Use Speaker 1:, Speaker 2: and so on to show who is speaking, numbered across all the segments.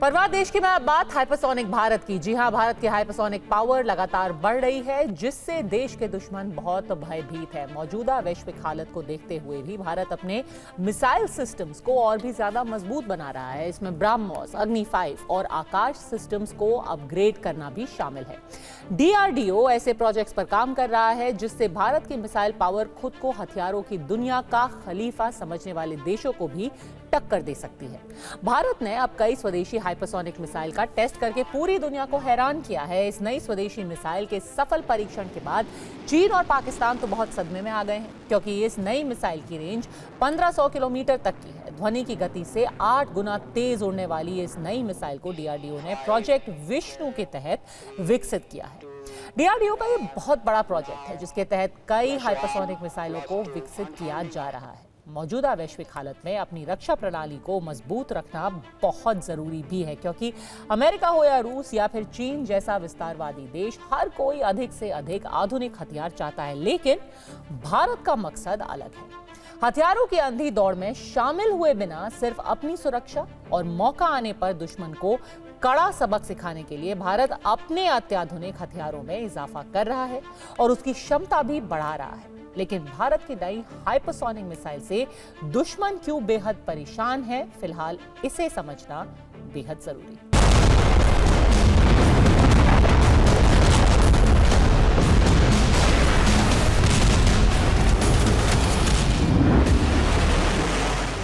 Speaker 1: परवाह देश की मैं अब बात हाइपरसोनिक भारत की। जी हां, भारत की हाइपरसोनिक पावर लगातार बढ़ रही है, जिससे देश के दुश्मन बहुत भयभीत है। मौजूदा वैश्विक हालत को देखते हुए भी भारत अपने मिसाइल सिस्टम्स को और भी ज्यादा मजबूत बना रहा है। इसमें ब्रह्मोस, अग्नि 5 और आकाश सिस्टम्स को अपग्रेड करना भी शामिल है। डीआरडीओ ऐसे प्रोजेक्ट्स पर काम कर रहा है जिससे भारत की मिसाइल पावर खुद को हथियारों की दुनिया का खलीफा समझने वाले देशों को भी टक्कर दे सकती है। भारत ने अब कई स्वदेशी हाइपरसोनिक मिसाइल का टेस्ट करके पूरी दुनिया को हैरान किया है। इस नई स्वदेशी मिसाइल के सफल परीक्षण के बाद चीन और पाकिस्तान तो बहुत सदमे में आ गए हैं, क्योंकि इस नई मिसाइल की रेंज 1500 किलोमीटर तक की है। ध्वनि की गति से 8 गुना तेज उड़ने वाली इस नई मिसाइल को डीआरडीओ ने प्रोजेक्ट विष्णु के तहत विकसित किया है। डीआरडीओ का ये बहुत बड़ा प्रोजेक्ट है, जिसके तहत कई हाइपरसोनिक मिसाइलों को विकसित किया जा रहा है। मौजूदा वैश्विक हालत में अपनी रक्षा प्रणाली को मजबूत रखना बहुत जरूरी भी है, क्योंकि अमेरिका हो या रूस या फिर चीन जैसा विस्तारवादी देश, हर कोई अधिक से अधिक आधुनिक हथियार चाहता है। लेकिन भारत का मकसद अलग है। हथियारों की अंधी दौड़ में शामिल हुए बिना सिर्फ अपनी सुरक्षा और मौका आने पर दुश्मन को कड़ा सबक सिखाने के लिए भारत अपने अत्याधुनिक हथियारों में इजाफा कर रहा है और उसकी क्षमता भी बढ़ा रहा है। लेकिन भारत की नई हाइपरसोनिक मिसाइल से दुश्मन क्यों बेहद परेशान है, फिलहाल इसे समझना बेहद जरूरी है।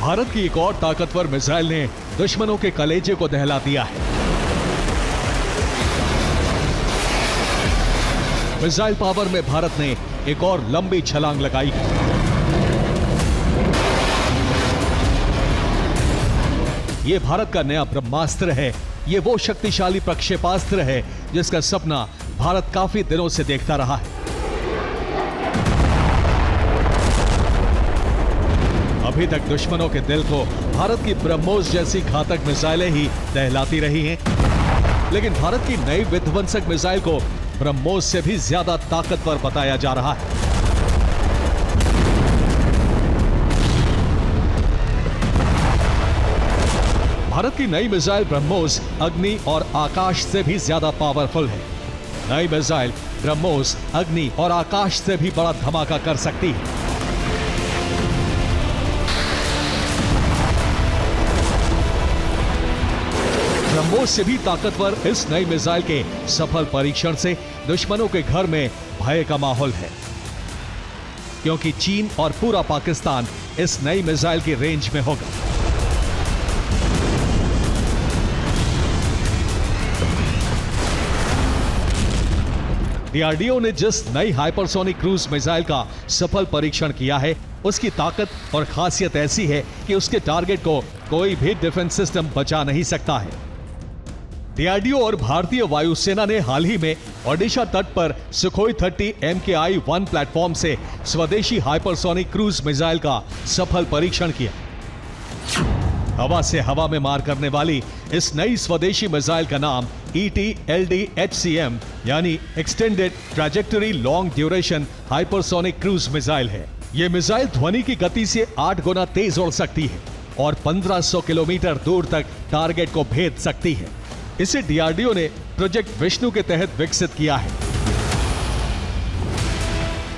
Speaker 2: भारत की एक और ताकतवर मिसाइल ने दुश्मनों के कलेजे को दहला दिया है। मिसाइल पावर में भारत ने एक और लंबी छलांग लगाई है। यह भारत का नया ब्रह्मास्त्र है। यह वो शक्तिशाली प्रक्षेपास्त्र है जिसका सपना भारत काफी दिनों से देखता रहा है। अभी तक दुश्मनों के दिल को भारत की ब्रह्मोस जैसी घातक मिसाइलें ही दहलाती रही हैं, लेकिन भारत की नई विध्वंसक मिसाइल को ब्रह्मोस से भी ज्यादा ताकतवर बताया जा रहा है। भारत की नई मिसाइल ब्रह्मोस अग्नि और आकाश से भी ज्यादा पावरफुल है। नई मिसाइल ब्रह्मोस अग्नि और आकाश से भी बड़ा धमाका कर सकती है। ब्रह्मोस से भी ताकतवर इस नई मिसाइल के सफल परीक्षण से दुश्मनों के घर में भय का माहौल है, क्योंकि चीन और पूरा पाकिस्तान इस नई मिसाइल की रेंज में होगा। डीआरडीओ ने जिस नई हाइपरसोनिक क्रूज मिसाइल का सफल परीक्षण किया है, उसकी ताकत और खासियत ऐसी है कि उसके टारगेट को कोई भी डिफेंस सिस्टम बचा नहीं सकता है। डीआरडीओ और भारतीय वायुसेना ने हाल ही में ओडिशा तट पर सुखोई 30 MKI-1 प्लेटफॉर्म से स्वदेशी हाइपरसोनिक क्रूज मिसाइल का सफल परीक्षण किया। हवा से हवा में मार करने वाली इस नई स्वदेशी मिसाइल का नाम ET-LD-HCM यानी extended trajectory long duration hypersonic cruise missile है। यह मिसाइल ध्वनि की गति से 8 गुना तेज उड़ सकती है और 1500 किलोमीटर दूर तक टारगेट को भेद सकती है। इसे डीआरडीओ ने प्रोजेक्ट विष्णु के तहत विकसित किया है।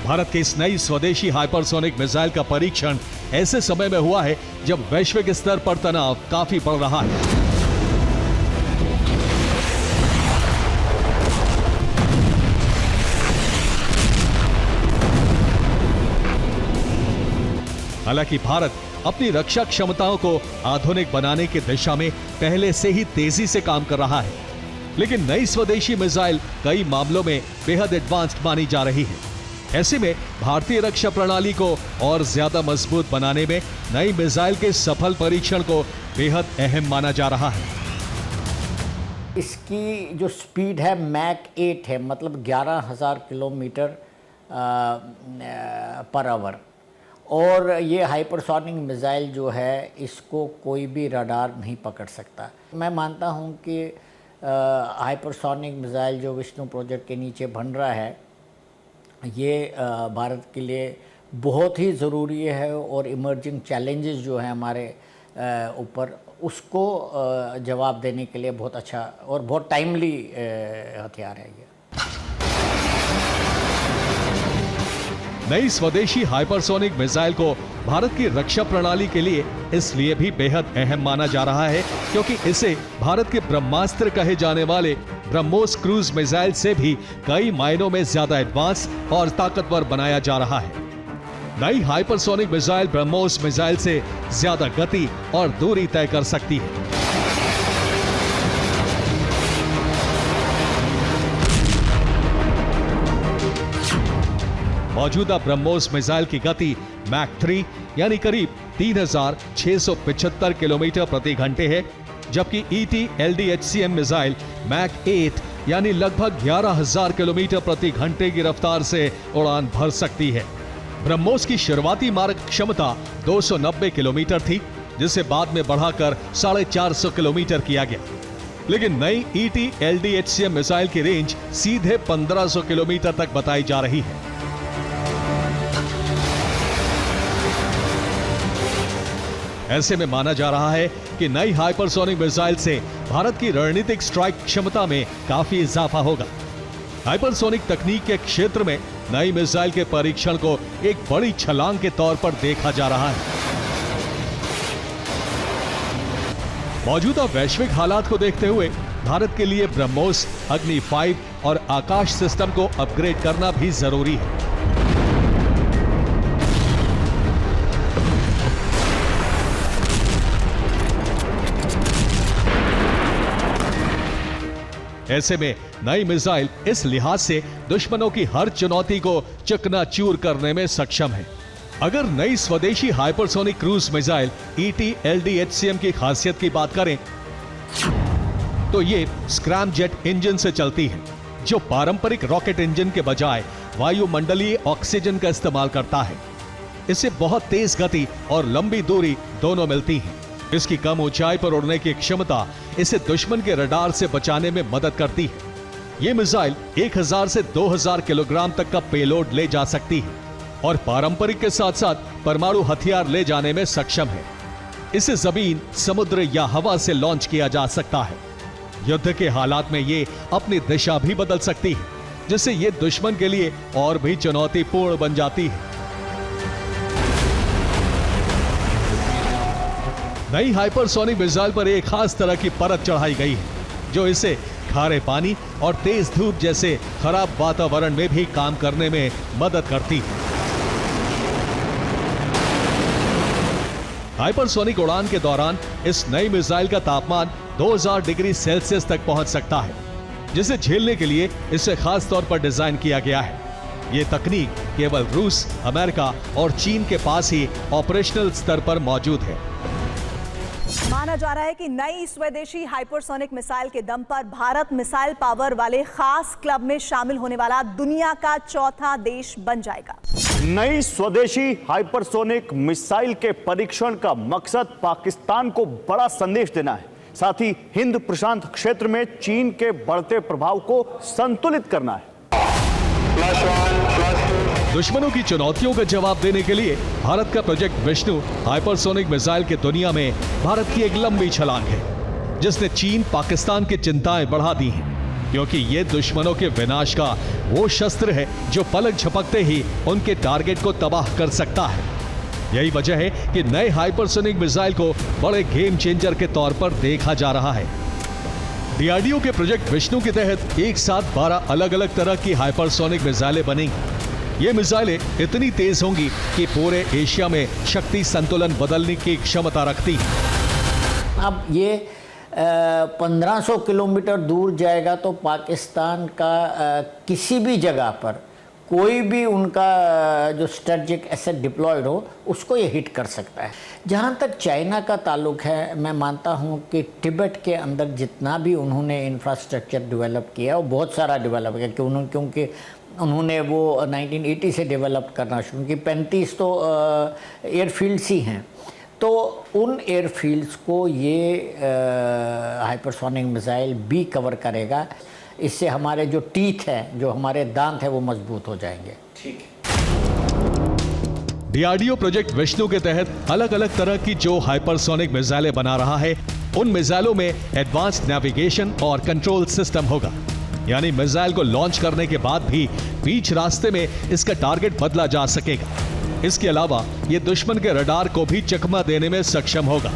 Speaker 2: भारत की इस नई स्वदेशी हाइपरसोनिक मिसाइल का परीक्षण ऐसे समय में हुआ है जब वैश्विक स्तर पर तनाव काफी बढ़ रहा है। हालांकि भारत अपनी रक्षा क्षमताओं को आधुनिक बनाने की दिशा में पहले से ही तेजी से काम कर रहा है, लेकिन नई स्वदेशी मिसाइल कई मामलों में बेहद एडवांस्ड मानी जा रही है। ऐसे में भारतीय रक्षा प्रणाली को और ज्यादा मजबूत बनाने में नई मिसाइल के सफल परीक्षण को बेहद अहम माना जा रहा है।
Speaker 3: इसकी जो स्पीड है मैक 8 है, मतलब 11,000 किलोमीटर पर आवर, और ये हाइपरसोनिक मिसाइल जो है इसको कोई भी रडार नहीं पकड़ सकता। मैं मानता हूँ कि हाइपरसोनिक मिसाइल जो विष्णु प्रोजेक्ट के नीचे बन रहा है, ये भारत के लिए बहुत ही ज़रूरी है और इमर्जिंग चैलेंजेस जो हैं हमारे ऊपर उसको जवाब देने के लिए बहुत अच्छा और बहुत टाइमली हथियार है ये।
Speaker 2: नई स्वदेशी हाइपरसोनिक मिसाइल को भारत की रक्षा प्रणाली के लिए इसलिए भी बेहद अहम माना जा रहा है क्योंकि इसे भारत के ब्रह्मास्त्र कहे जाने वाले ब्रह्मोस क्रूज मिसाइल से भी कई मायनों में ज्यादा एडवांस और ताकतवर बनाया जा रहा है। नई हाइपरसोनिक मिसाइल ब्रह्मोस मिसाइल से ज्यादा गति और दूरी तय कर सकती है। मौजूदा ब्रह्मोस मिसाइल की गति मैक 3 यानी करीब 3675 किलोमीटर प्रति घंटे है, जबकि ET-LDHCM मिसाइल मैक 8 यानी लगभग 11000 किलोमीटर प्रति घंटे की रफ्तार से उड़ान भर सकती है। ब्रह्मोस की शुरुआती मारक क्षमता 290 किलोमीटर थी, जिसे बाद में बढ़ाकर 450 किलोमीटर किया गया, लेकिन नई ET-LDHCM मिसाइल की रेंज सीधे 1500 किलोमीटर तक बताई जा रही है। ऐसे में माना जा रहा है कि नई हाइपरसोनिक मिसाइल से भारत की रणनीतिक स्ट्राइक क्षमता में काफी इजाफा होगा। हाइपरसोनिक तकनीक के क्षेत्र में नई मिसाइल के परीक्षण को एक बड़ी छलांग के तौर पर देखा जा रहा है। मौजूदा वैश्विक हालात को देखते हुए भारत के लिए ब्रह्मोस, अग्नि 5 और आकाश सिस्टम को अपग्रेड करना भी जरूरी है। ऐसे में नई मिसाइल इस लिहाज से दुश्मनों की हर चुनौती को चकनाचूर करने में सक्षम है। अगर नई स्वदेशी हाइपरसोनिक क्रूज मिसाइल ET-LDHCM की खासियत की बात करें तो ये स्क्रैम जेट इंजन से चलती है, जो पारंपरिक रॉकेट इंजन के बजाय वायुमंडलीय ऑक्सीजन का इस्तेमाल करता है। इससे बहुत तेज गति और लंबी दूरी दोनों मिलती हैं। इसकी कम ऊंचाई पर उड़ने की क्षमता इसे दुश्मन के रडार से बचाने में मदद करती है। ये मिसाइल 1000 से 2000 किलोग्राम तक का पेलोड ले जा सकती है और पारंपरिक के साथ साथ परमाणु हथियार ले जाने में सक्षम है। इसे जमीन, समुद्र या हवा से लॉन्च किया जा सकता है। युद्ध के हालात में ये अपनी दिशा भी बदल सकती है, जिससे ये दुश्मन के लिए और भी चुनौतीपूर्ण बन जाती है। नई हाइपरसोनिक मिसाइल पर एक खास तरह की परत चढ़ाई गई है, जो इसे खारे पानी और तेज धूप जैसे खराब वातावरण में भी काम करने में मदद करती है। हाइपरसोनिक उड़ान के दौरान इस नई मिसाइल का तापमान 2000 डिग्री सेल्सियस तक पहुंच सकता है, जिसे झेलने के लिए इसे खास तौर पर डिजाइन किया गया है। यह तकनीक केवल रूस, अमेरिका और चीन के पास ही ऑपरेशनल स्तर पर मौजूद है।
Speaker 4: माना जा रहा है कि नई स्वदेशी हाइपरसोनिक मिसाइल के दम पर भारत मिसाइल पावर वाले खास क्लब में शामिल होने वाला दुनिया का चौथा देश बन जाएगा।
Speaker 5: नई स्वदेशी हाइपरसोनिक मिसाइल के परीक्षण का मकसद पाकिस्तान को बड़ा संदेश देना है, साथ ही हिंद प्रशांत क्षेत्र में चीन के बढ़ते प्रभाव को संतुलित करना है।
Speaker 2: दुश्मनों की चुनौतियों का जवाब देने के लिए भारत का प्रोजेक्ट विष्णु हाइपरसोनिक मिसाइल की दुनिया में भारत की एक लंबी छलांग है, जिसने चीन, पाकिस्तान की चिंताएं बढ़ा दी हैं, क्योंकि ये दुश्मनों के विनाश का वो शस्त्र है जो पलक झपकते ही उनके टारगेट को तबाह कर सकता है। यही वजह है कि नए हाइपरसोनिक मिसाइल को बड़े गेम चेंजर के तौर पर देखा जा रहा है। DRDO के प्रोजेक्ट विष्णु के तहत एक साथ 12 अलग अलग तरह की हाइपरसोनिक मिसाइलें बनेंगी। ये मिसाइलें इतनी तेज होंगी कि पूरे एशिया में शक्ति संतुलन बदलने की क्षमता रखती है।
Speaker 3: अब ये 1500 किलोमीटर दूर जाएगा तो पाकिस्तान का किसी भी जगह पर कोई भी उनका जो स्ट्रेटजिक एसेट डिप्लॉयड हो उसको ये हिट कर सकता है। जहाँ तक चाइना का ताल्लुक है, मैं मानता हूँ कि तिब्बत के अंदर जितना भी उन्होंने इंफ्रास्ट्रक्चर डेवलप किया वो बहुत सारा डेवलप किया, क्योंकि उन्होंने वो 1980 से डेवलप करना शुरू की। 35 तो एयरफील्ड्स ही हैं, तो उन एयरफील्ड्स को ये हाइपरसोनिक मिसाइल भी कवर करेगा। इससे हमारे जो टीथ हैं, जो हमारे दांत हैं, वो मजबूत हो जाएंगे।
Speaker 5: ठीक है।
Speaker 2: डीआरडीओ प्रोजेक्ट विष्णु के तहत अलग अलग तरह की जो हाइपरसोनिक मिसाइलें बना रहा है, उन मिसाइलों में एडवांस्ड नेविगेशन और कंट्रोल सिस्टम होगा। यानी मिसाइल को लॉन्च करने के बाद भी बीच रास्ते में इसका टारगेट बदला जा सकेगा। इसके अलावा ये दुश्मन के रडार को भी चकमा देने में सक्षम होगा।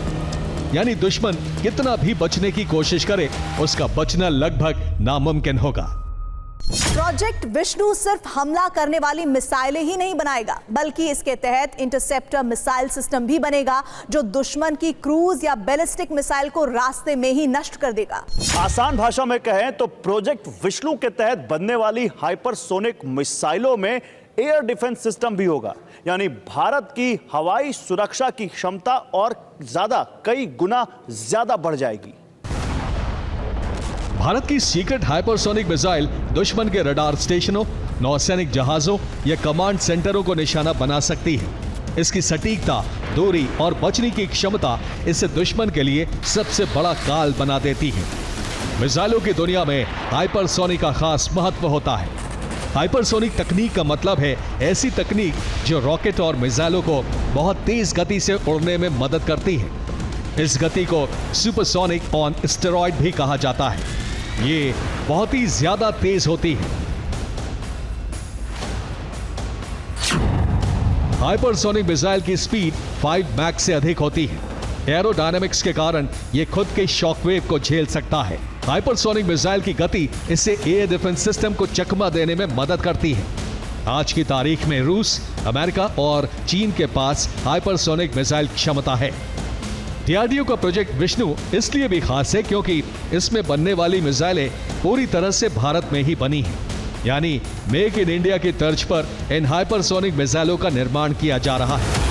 Speaker 2: यानी दुश्मन कितना भी बचने की कोशिश करे, उसका बचना लगभग नामुमकिन होगा।
Speaker 4: प्रोजेक्ट विष्णु सिर्फ हमला करने वाली मिसाइलें ही नहीं बनाएगा, बल्कि इसके तहत इंटरसेप्टर मिसाइल सिस्टम भी बनेगा, जो दुश्मन की क्रूज या बैलिस्टिक मिसाइल को रास्ते में ही नष्ट कर देगा।
Speaker 5: आसान भाषा में कहें तो प्रोजेक्ट विष्णु के तहत बनने वाली हाइपरसोनिक मिसाइलों में एयर डिफेंस सिस्टम भी होगा। यानी भारत की हवाई सुरक्षा की क्षमता और कई गुना ज्यादा बढ़ जाएगी।
Speaker 2: भारत की सीक्रेट हाइपरसोनिक मिसाइल दुश्मन के रडार स्टेशनों, नौसैनिक जहाजों या कमांड सेंटरों को निशाना बना सकती है। इसकी सटीकता, दूरी और बचने की क्षमता इसे दुश्मन के लिए सबसे बड़ा काल बना देती है। मिसाइलों की दुनिया में हाइपरसोनिक का खास महत्व होता है। हाइपरसोनिक तकनीक का मतलब है ऐसी तकनीक जो रॉकेट और मिसाइलों को बहुत तेज गति से उड़ने में मदद करती है। इस गति को सुपरसोनिक ऑन स्टेरॉइड भी कहा जाता है। ये बहुत ही ज्यादा तेज होती है। हाइपरसोनिक मिसाइल की स्पीड 5 मैक से अधिक होती है। एरोडायनामिक्स के कारण यह खुद के शॉकवेव को झेल सकता है। हाइपरसोनिक मिसाइल की गति इसे एयर डिफेंस सिस्टम को चकमा देने में मदद करती है। आज की तारीख में रूस, अमेरिका और चीन के पास हाइपरसोनिक मिसाइल क्षमता है। डीआरडीओ का प्रोजेक्ट विष्णु इसलिए भी खास है क्योंकि इसमें बनने वाली मिसाइलें पूरी तरह से भारत में ही बनी हैं। यानी मेक इन इंडिया की तर्ज पर इन हाइपरसोनिक मिसाइलों का निर्माण किया जा रहा है।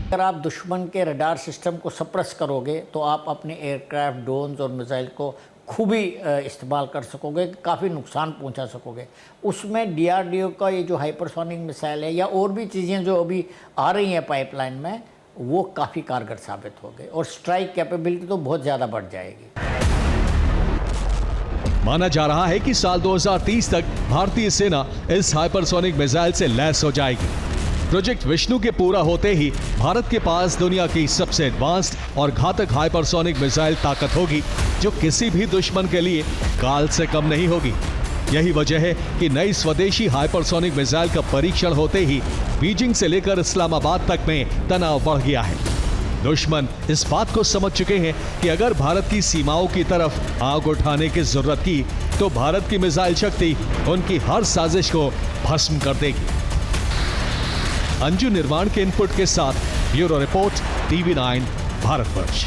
Speaker 3: अगर आप दुश्मन के रडार सिस्टम को सप्रेस करोगे तो आप अपने एयरक्राफ्ट, ड्रोन्स और मिसाइल को खूबी इस्तेमाल कर सकोगे, काफ़ी नुकसान पहुंचा सकोगे। उसमें डीआरडीओ का ये जो हाइपरसोनिक मिसाइल है या और भी चीज़ें जो अभी आ रही हैं पाइपलाइन में, वो काफ़ी कारगर साबित हो गए और स्ट्राइक कैपेबिलिटी तो बहुत ज़्यादा बढ़ जाएगी।
Speaker 2: माना जा रहा है कि साल 2030 तक भारतीय सेना इस हाइपरसोनिक मिसाइल से लैस हो जाएगी। प्रोजेक्ट विष्णु के पूरा होते ही भारत के पास दुनिया की सबसे एडवांस्ड और घातक हाइपरसोनिक मिसाइल ताकत होगी, जो किसी भी दुश्मन के लिए काल से कम नहीं होगी। यही वजह है कि नई स्वदेशी हाइपरसोनिक मिसाइल का परीक्षण होते ही बीजिंग से लेकर इस्लामाबाद तक में तनाव बढ़ गया है। दुश्मन इस बात को समझ चुके हैं कि अगर भारत की सीमाओं की तरफ आग उठाने की जरूरत की तो भारत की मिसाइल शक्ति उनकी हर साजिश को भस्म कर देगी। अंजू निर्वाण के इनपुट के साथ ब्यूरो रिपोर्ट, TV9 भारतवर्ष।